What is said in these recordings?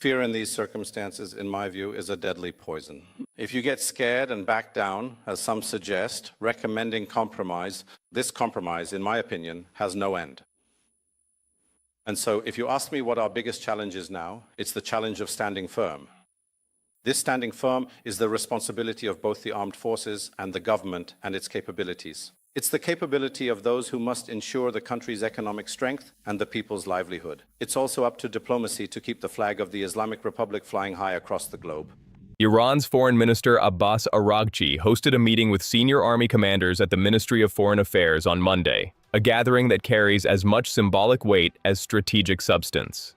Fear in these circumstances, in my view, is a deadly poison. If you get scared and back down, as some suggest, recommending compromise, this compromise, in my opinion, has no end. And so if you ask me what our biggest challenge is now, it's the challenge of standing firm. This standing firm is the responsibility of both the armed forces and the government and its capabilities. It's the capability of those who must ensure the country's economic strength and the people's livelihood. It's also up to diplomacy to keep the flag of the Islamic Republic flying high across the globe. Iran's Foreign Minister Abbas Araghchi hosted a meeting with senior army commanders at the Ministry of Foreign Affairs on Monday, a gathering that carries as much symbolic weight as strategic substance.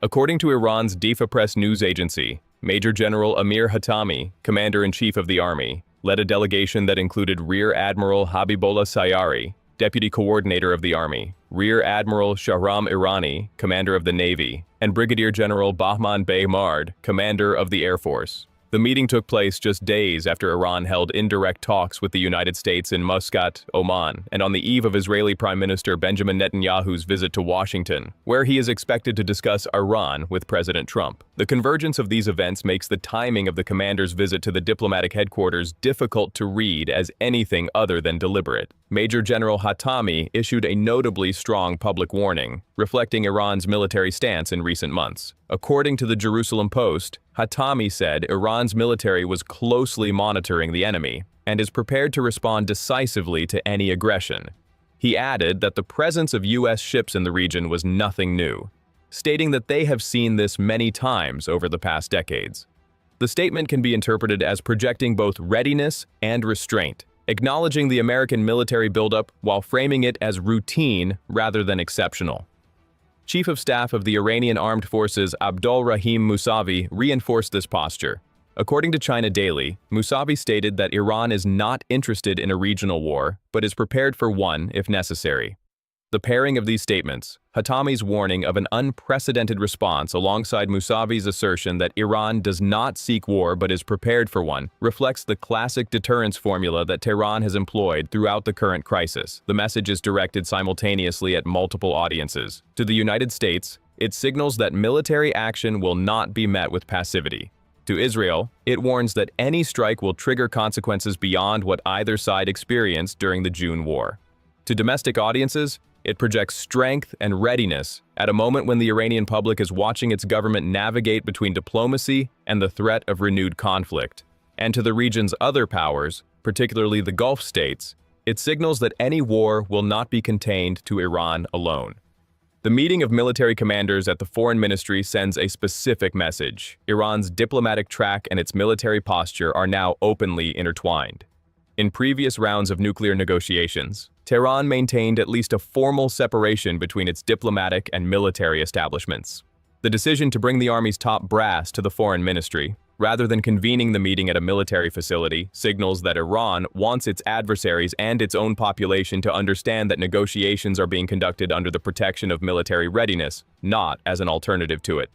According to Iran's DIFA press news agency, Major General Amir Hatami, Commander-in-Chief of the Army, led a delegation that included Rear Admiral Habibullah Sayari, Deputy Coordinator of the Army, Rear Admiral Shahram Irani, Commander of the Navy, and Brigadier General Bahman Bey Mard, Commander of the Air Force. The meeting took place just days after Iran held indirect talks with the United States in Muscat, Oman, and on the eve of Israeli Prime Minister Benjamin Netanyahu's visit to Washington, where he is expected to discuss Iran with President Trump. The convergence of these events makes the timing of the commander's visit to the diplomatic headquarters difficult to read as anything other than deliberate. Major General Hatami issued a notably strong public warning, reflecting Iran's military stance in recent months. According to the Jerusalem Post, Hatami said Iran's military was closely monitoring the enemy and is prepared to respond decisively to any aggression. He added that the presence of U.S. ships in the region was nothing new, stating that they have seen this many times over the past decades. The statement can be interpreted as projecting both readiness and restraint, acknowledging the American military buildup while framing it as routine rather than exceptional. Chief of Staff of the Iranian Armed Forces Abdol Rahim Mousavi reinforced this posture. According to China Daily, Mousavi stated that Iran is not interested in a regional war, but is prepared for one if necessary. The pairing of these statements, Hatami's warning of an unprecedented response alongside Mousavi's assertion that Iran does not seek war but is prepared for one, reflects the classic deterrence formula that Tehran has employed throughout the current crisis. The message is directed simultaneously at multiple audiences. To the United States, it signals that military action will not be met with passivity. To Israel, it warns that any strike will trigger consequences beyond what either side experienced during the June war. To domestic audiences, it projects strength and readiness at a moment when the Iranian public is watching its government navigate between diplomacy and the threat of renewed conflict. And to the region's other powers, particularly the Gulf states, it signals that any war will not be contained to Iran alone. The meeting of military commanders at the Foreign Ministry sends a specific message. Iran's diplomatic track and its military posture are now openly intertwined. In previous rounds of nuclear negotiations, Tehran maintained at least a formal separation between its diplomatic and military establishments. The decision to bring the Army's top brass to the Foreign Ministry, rather than convening the meeting at a military facility, signals that Iran wants its adversaries and its own population to understand that negotiations are being conducted under the protection of military readiness, not as an alternative to it.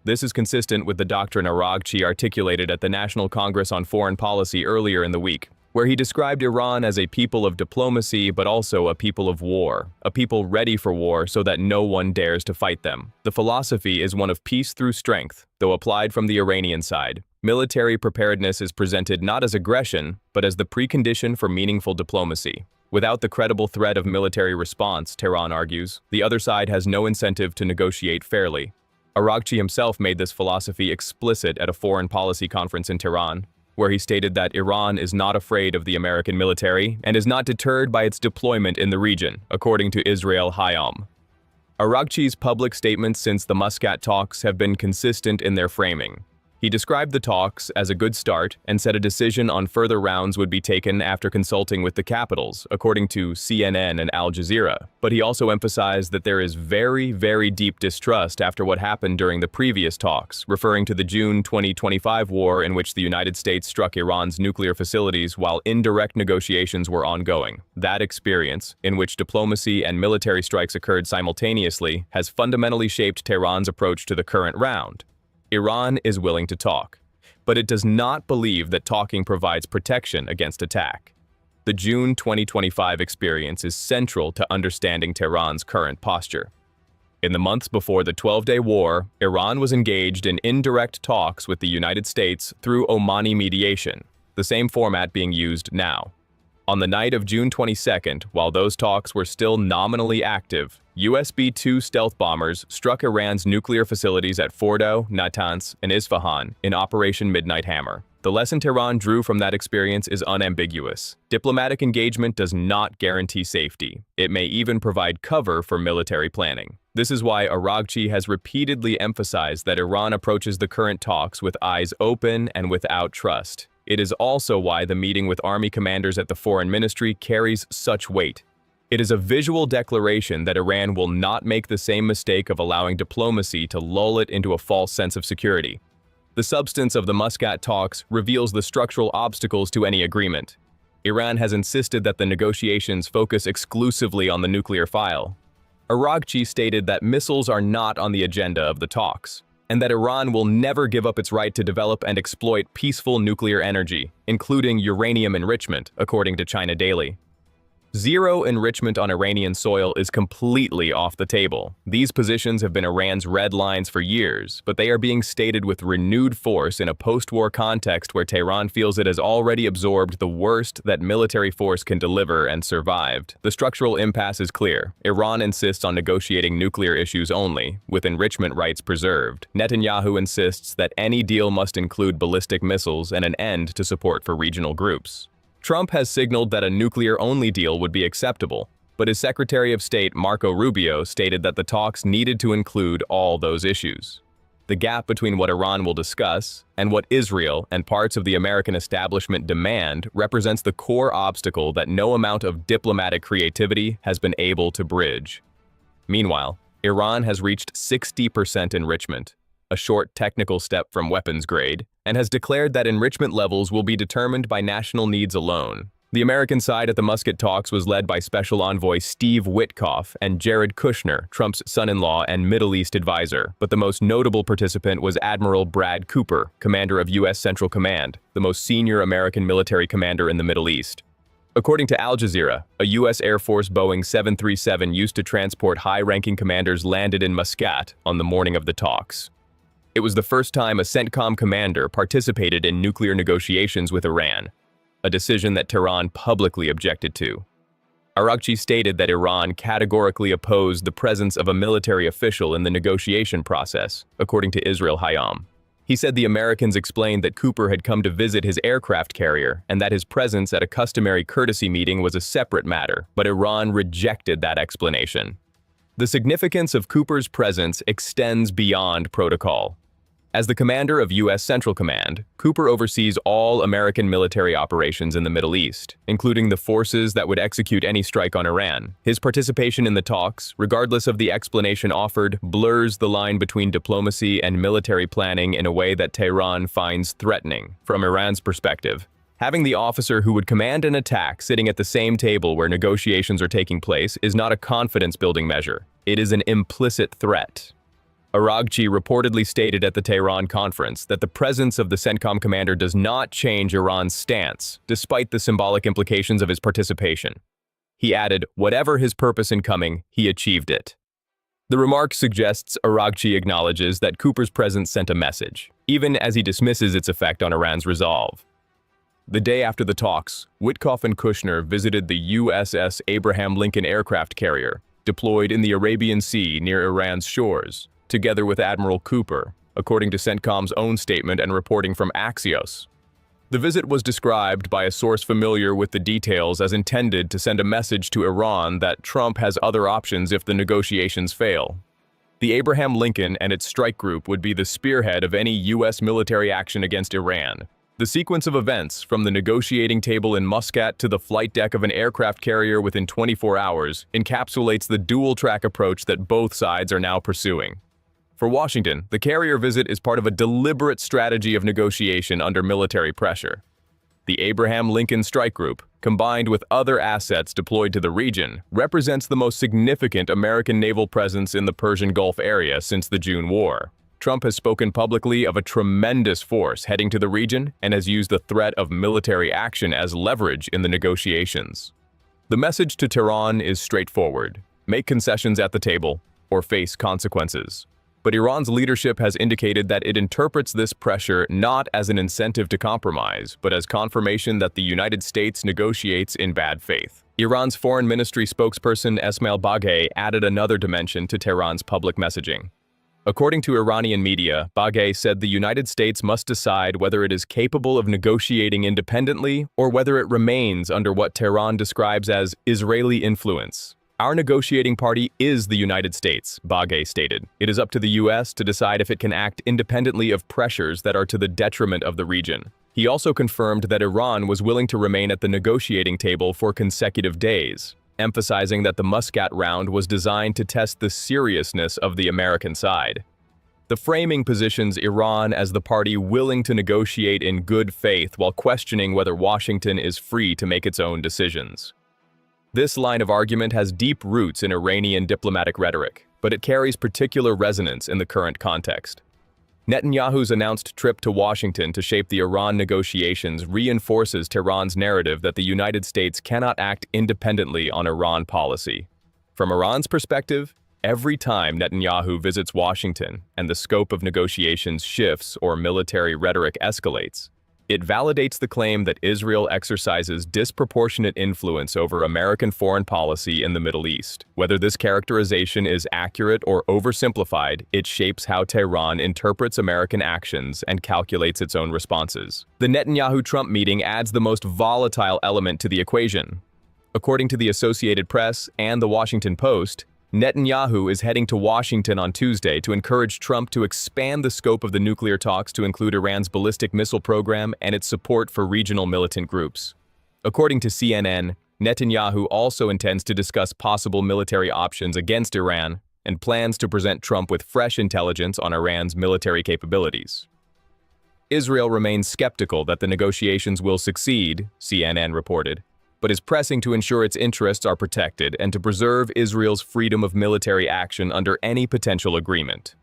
This is consistent with the doctrine Araghchi articulated at the National Congress on Foreign Policy earlier in the week, where he described Iran as a people of diplomacy but also a people of war, a people ready for war so that no one dares to fight them. The philosophy is one of peace through strength, though applied from the Iranian side. Military preparedness is presented not as aggression, but as the precondition for meaningful diplomacy. Without the credible threat of military response, Tehran argues, the other side has no incentive to negotiate fairly. Araghchi himself made this philosophy explicit at a foreign policy conference in Tehran, where he stated that Iran is not afraid of the American military and is not deterred by its deployment in the region, according to Israel Hayom. Araghchi's public statements since the Muscat talks have been consistent in their framing. He described the talks as a good start and said a decision on further rounds would be taken after consulting with the capitals, according to CNN and Al Jazeera. But he also emphasized that there is very, very deep distrust after what happened during the previous talks, referring to the June 2025 war in which the United States struck Iran's nuclear facilities while indirect negotiations were ongoing. That experience, in which diplomacy and military strikes occurred simultaneously, has fundamentally shaped Tehran's approach to the current round. Iran is willing to talk, but it does not believe that talking provides protection against attack. The June 2025 experience is central to understanding Tehran's current posture. In the months before the 12-day war, Iran was engaged in indirect talks with the United States through Omani mediation, the same format being used now. On the night of June 22nd, while those talks were still nominally active, US B-2 stealth bombers struck Iran's nuclear facilities at Fordo, Natanz, and Isfahan in Operation Midnight Hammer. The lesson Tehran drew from that experience is unambiguous. Diplomatic engagement does not guarantee safety. It may even provide cover for military planning. This is why Araghchi has repeatedly emphasized that Iran approaches the current talks with eyes open and without trust. It is also why the meeting with army commanders at the foreign ministry carries such weight. It is a visual declaration that Iran will not make the same mistake of allowing diplomacy to lull it into a false sense of security. The substance of the Muscat talks reveals the structural obstacles to any agreement. Iran has insisted that the negotiations focus exclusively on the nuclear file. Araghchi stated that missiles are not on the agenda of the talks, and that Iran will never give up its right to develop and exploit peaceful nuclear energy, including uranium enrichment, according to China Daily. Zero enrichment on Iranian soil is completely off the table. These positions have been Iran's red lines for years, but they are being stated with renewed force in a post-war context where Tehran feels it has already absorbed the worst that military force can deliver and survived. The structural impasse is clear. Iran insists on negotiating nuclear issues only, with enrichment rights preserved. Netanyahu insists that any deal must include ballistic missiles and an end to support for regional groups. Trump has signaled that a nuclear-only deal would be acceptable, but his Secretary of State Marco Rubio stated that the talks needed to include all those issues. The gap between what Iran will discuss and what Israel and parts of the American establishment demand represents the core obstacle that no amount of diplomatic creativity has been able to bridge. Meanwhile, Iran has reached 60% enrichment, a short technical step from weapons grade, and has declared that enrichment levels will be determined by national needs alone. The American side at the Muscat talks was led by Special Envoy Steve Witkoff and Jared Kushner, Trump's son-in-law and Middle East advisor, but the most notable participant was Admiral Brad Cooper, commander of U.S. Central Command, the most senior American military commander in the Middle East. According to Al Jazeera, a U.S. Air Force Boeing 737 used to transport high-ranking commanders landed in Muscat on the morning of the talks. It was the first time a CENTCOM commander participated in nuclear negotiations with Iran, a decision that Tehran publicly objected to. Araghchi stated that Iran categorically opposed the presence of a military official in the negotiation process, according to Israel Hayom. He said the Americans explained that Cooper had come to visit his aircraft carrier and that his presence at a customary courtesy meeting was a separate matter, but Iran rejected that explanation. The significance of Cooper's presence extends beyond protocol. As the commander of U.S. Central Command, Cooper oversees all American military operations in the Middle East, including the forces that would execute any strike on Iran. His participation in the talks, regardless of the explanation offered, blurs the line between diplomacy and military planning in a way that Tehran finds threatening. From Iran's perspective, having the officer who would command an attack sitting at the same table where negotiations are taking place is not a confidence-building measure. It is an implicit threat. Araghchi reportedly stated at the Tehran conference that the presence of the CENTCOM commander does not change Iran's stance, despite the symbolic implications of his participation. He added, whatever his purpose in coming, he achieved it. The remark suggests Araghchi acknowledges that Cooper's presence sent a message, even as he dismisses its effect on Iran's resolve. The day after the talks, Witkoff and Kushner visited the USS Abraham Lincoln aircraft carrier, deployed in the Arabian Sea near Iran's shores, together with Admiral Cooper, according to CENTCOM's own statement and reporting from Axios. The visit was described by a source familiar with the details as intended to send a message to Iran that Trump has other options if the negotiations fail. The Abraham Lincoln and its strike group would be the spearhead of any U.S. military action against Iran. The sequence of events, from the negotiating table in Muscat to the flight deck of an aircraft carrier within 24 hours, encapsulates the dual-track approach that both sides are now pursuing. For Washington, the carrier visit is part of a deliberate strategy of negotiation under military pressure. The Abraham Lincoln Strike Group, combined with other assets deployed to the region, represents the most significant American naval presence in the Persian Gulf area since the June War. Trump has spoken publicly of a tremendous force heading to the region and has used the threat of military action as leverage in the negotiations. The message to Tehran is straightforward. Make concessions at the table, or face consequences. But Iran's leadership has indicated that it interprets this pressure not as an incentive to compromise, but as confirmation that the United States negotiates in bad faith. Iran's foreign ministry spokesperson Esmail Baghaei added another dimension to Tehran's public messaging. According to Iranian media, Baghaei said the United States must decide whether it is capable of negotiating independently or whether it remains under what Tehran describes as Israeli influence. Our negotiating party is the United States, Baghaei stated. It is up to the U.S. to decide if it can act independently of pressures that are to the detriment of the region. He also confirmed that Iran was willing to remain at the negotiating table for consecutive days, emphasizing that the Muscat round was designed to test the seriousness of the American side. The framing positions Iran as the party willing to negotiate in good faith while questioning whether Washington is free to make its own decisions. This line of argument has deep roots in Iranian diplomatic rhetoric, but it carries particular resonance in the current context. Netanyahu's announced trip to Washington to shape the Iran negotiations reinforces Tehran's narrative that the United States cannot act independently on Iran policy. From Iran's perspective, every time Netanyahu visits Washington and the scope of negotiations shifts or military rhetoric escalates, it validates the claim that Israel exercises disproportionate influence over American foreign policy in the Middle East. Whether this characterization is accurate or oversimplified, it shapes how Tehran interprets American actions and calculates its own responses. The Netanyahu-Trump meeting adds the most volatile element to the equation. According to the Associated Press and the Washington Post, Netanyahu is heading to Washington on Tuesday to encourage Trump to expand the scope of the nuclear talks to include Iran's ballistic missile program and its support for regional militant groups. According to CNN, Netanyahu also intends to discuss possible military options against Iran and plans to present Trump with fresh intelligence on Iran's military capabilities. Israel remains skeptical that the negotiations will succeed, CNN reported, but is pressing to ensure its interests are protected and to preserve Israel's freedom of military action under any potential agreement.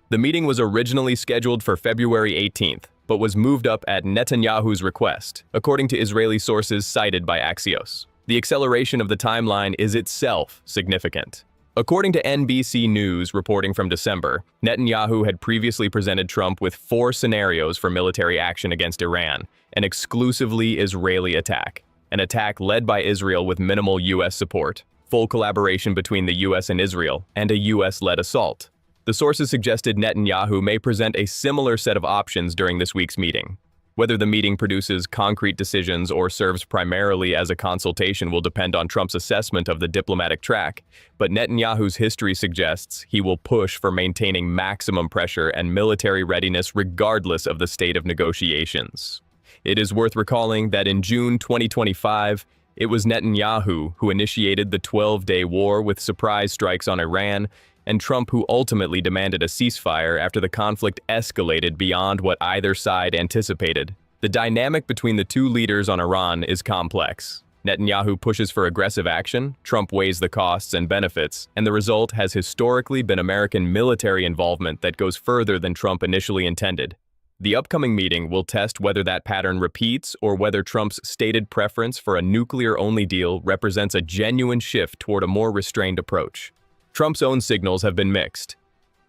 The meeting was originally scheduled for February 18th, but was moved up at Netanyahu's request, according to Israeli sources cited by Axios. The acceleration of the timeline is itself significant. According to NBC News reporting from December, Netanyahu had previously presented Trump with 4 scenarios for military action against Iran, an exclusively Israeli attack. An attack led by Israel with minimal U.S. support, full collaboration between the U.S. and Israel, and a U.S.-led assault. The sources suggested Netanyahu may present a similar set of options during this week's meeting. Whether the meeting produces concrete decisions or serves primarily as a consultation will depend on Trump's assessment of the diplomatic track, but Netanyahu's history suggests he will push for maintaining maximum pressure and military readiness regardless of the state of negotiations. It is worth recalling that in June 2025, it was Netanyahu who initiated the 12-day war with surprise strikes on Iran, and Trump who ultimately demanded a ceasefire after the conflict escalated beyond what either side anticipated. The dynamic between the two leaders on Iran is complex. Netanyahu pushes for aggressive action, Trump weighs the costs and benefits, and the result has historically been American military involvement that goes further than Trump initially intended. The upcoming meeting will test whether that pattern repeats or whether Trump's stated preference for a nuclear-only deal represents a genuine shift toward a more restrained approach. Trump's own signals have been mixed.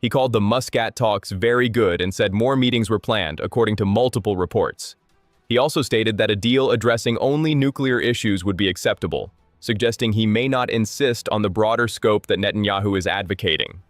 He called the Muscat talks very good and said more meetings were planned, according to multiple reports. He also stated that a deal addressing only nuclear issues would be acceptable, suggesting he may not insist on the broader scope that Netanyahu is advocating.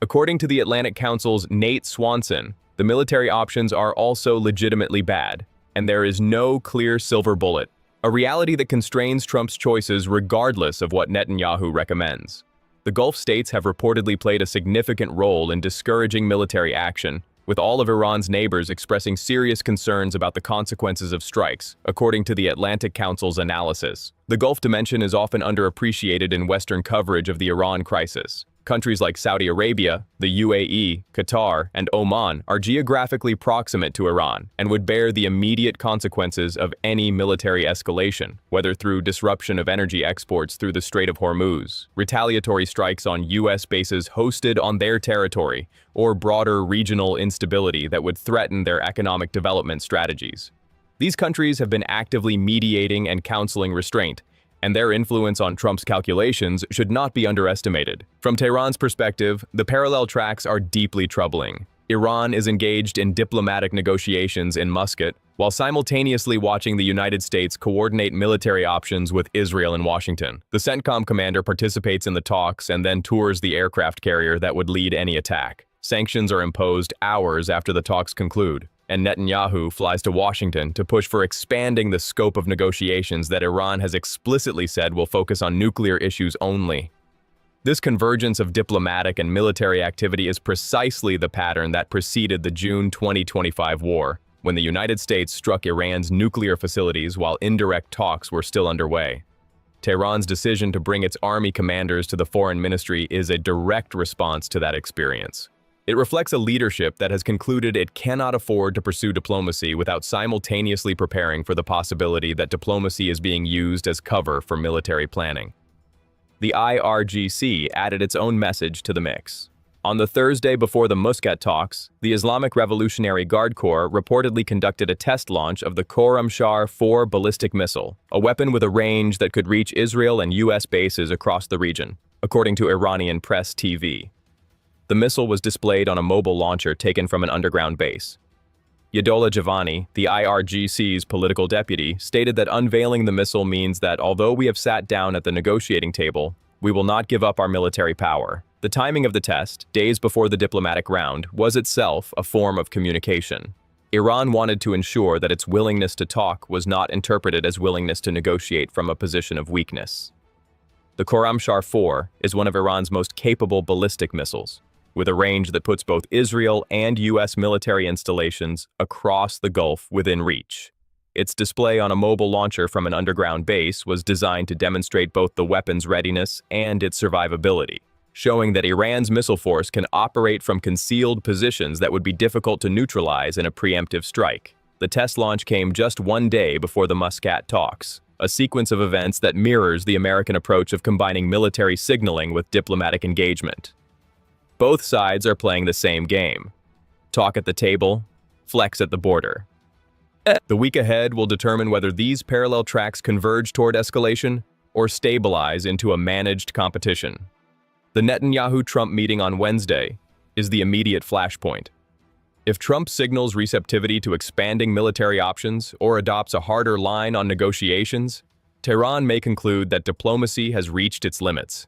According to the Atlantic Council's Nate Swanson, the military options are also legitimately bad, and there is no clear silver bullet, a reality that constrains Trump's choices regardless of what Netanyahu recommends. The Gulf states have reportedly played a significant role in discouraging military action, with all of Iran's neighbors expressing serious concerns about the consequences of strikes, according to the Atlantic Council's analysis. The Gulf dimension is often underappreciated in Western coverage of the Iran crisis. Countries like Saudi Arabia, the UAE, Qatar, and Oman are geographically proximate to Iran and would bear the immediate consequences of any military escalation, whether through disruption of energy exports through the Strait of Hormuz, retaliatory strikes on U.S. bases hosted on their territory, or broader regional instability that would threaten their economic development strategies. These countries have been actively mediating and counseling restraint, and their influence on Trump's calculations should not be underestimated. From Tehran's perspective, the parallel tracks are deeply troubling. Iran is engaged in diplomatic negotiations in Muscat, while simultaneously watching the United States coordinate military options with Israel and Washington. The CENTCOM commander participates in the talks and then tours the aircraft carrier that would lead any attack. Sanctions are imposed hours after the talks conclude, and Netanyahu flies to Washington to push for expanding the scope of negotiations that Iran has explicitly said will focus on nuclear issues only. This convergence of diplomatic and military activity is precisely the pattern that preceded the June 2025 war, when the United States struck Iran's nuclear facilities while indirect talks were still underway. Tehran's decision to bring its army commanders to the foreign ministry is a direct response to that experience. It reflects a leadership that has concluded it cannot afford to pursue diplomacy without simultaneously preparing for the possibility that diplomacy is being used as cover for military planning. The IRGC added its own message to the mix. On the Thursday before the Muscat talks, the Islamic Revolutionary Guard Corps reportedly conducted a test launch of the Khorramshahr-4 ballistic missile, a weapon with a range that could reach Israel and U.S. bases across the region, according to Iranian press TV. The missile was displayed on a mobile launcher taken from an underground base. Yadola Javani, the IRGC's political deputy, stated that unveiling the missile means that although we have sat down at the negotiating table, we will not give up our military power. The timing of the test, days before the diplomatic round, was itself a form of communication. Iran wanted to ensure that its willingness to talk was not interpreted as willingness to negotiate from a position of weakness. The Khorramshahr-4 is one of Iran's most capable ballistic missiles, with a range that puts both Israel and U.S. military installations across the Gulf within reach. Its display on a mobile launcher from an underground base was designed to demonstrate both the weapon's readiness and its survivability, showing that Iran's missile force can operate from concealed positions that would be difficult to neutralize in a preemptive strike. The test launch came just one day before the Muscat talks, a sequence of events that mirrors the American approach of combining military signaling with diplomatic engagement. Both sides are playing the same game. Talk at the table, flex at the border. The week ahead will determine whether these parallel tracks converge toward escalation or stabilize into a managed competition. The Netanyahu-Trump meeting on Wednesday is the immediate flashpoint. If Trump signals receptivity to expanding military options or adopts a harder line on negotiations, Tehran may conclude that diplomacy has reached its limits.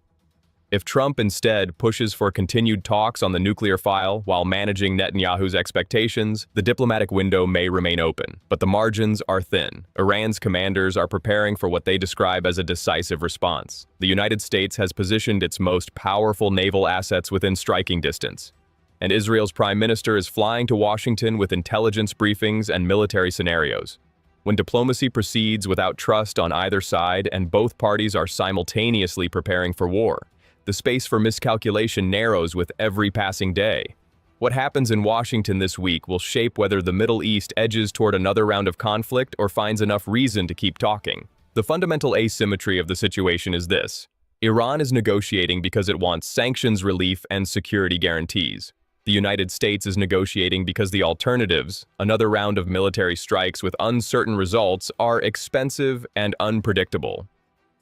If Trump instead pushes for continued talks on the nuclear file while managing Netanyahu's expectations, the diplomatic window may remain open, but the margins are thin. Iran's commanders are preparing for what they describe as a decisive response. The United States has positioned its most powerful naval assets within striking distance, and Israel's prime minister is flying to Washington with intelligence briefings and military scenarios. When diplomacy proceeds without trust on either side and both parties are simultaneously preparing for war, the space for miscalculation narrows with every passing day. What happens in Washington this week will shape whether the Middle East edges toward another round of conflict or finds enough reason to keep talking. The fundamental asymmetry of the situation is this: Iran is negotiating because it wants sanctions relief and security guarantees. The United States is negotiating because the alternatives, another round of military strikes with uncertain results, are expensive and unpredictable.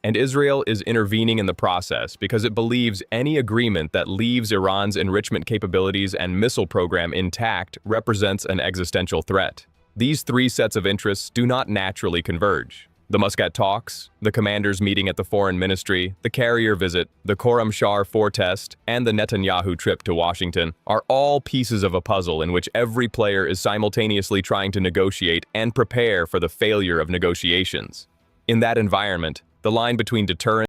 And Israel is intervening in the process because it believes any agreement that leaves Iran's enrichment capabilities and missile program intact represents an existential threat. These three sets of interests do not naturally converge. The Muscat talks, the commanders meeting at the foreign ministry, the carrier visit, the Khorramshahr-4 test, and the Netanyahu trip to Washington are all pieces of a puzzle in which every player is simultaneously trying to negotiate and prepare for the failure of negotiations. In that environment, the line between deterrence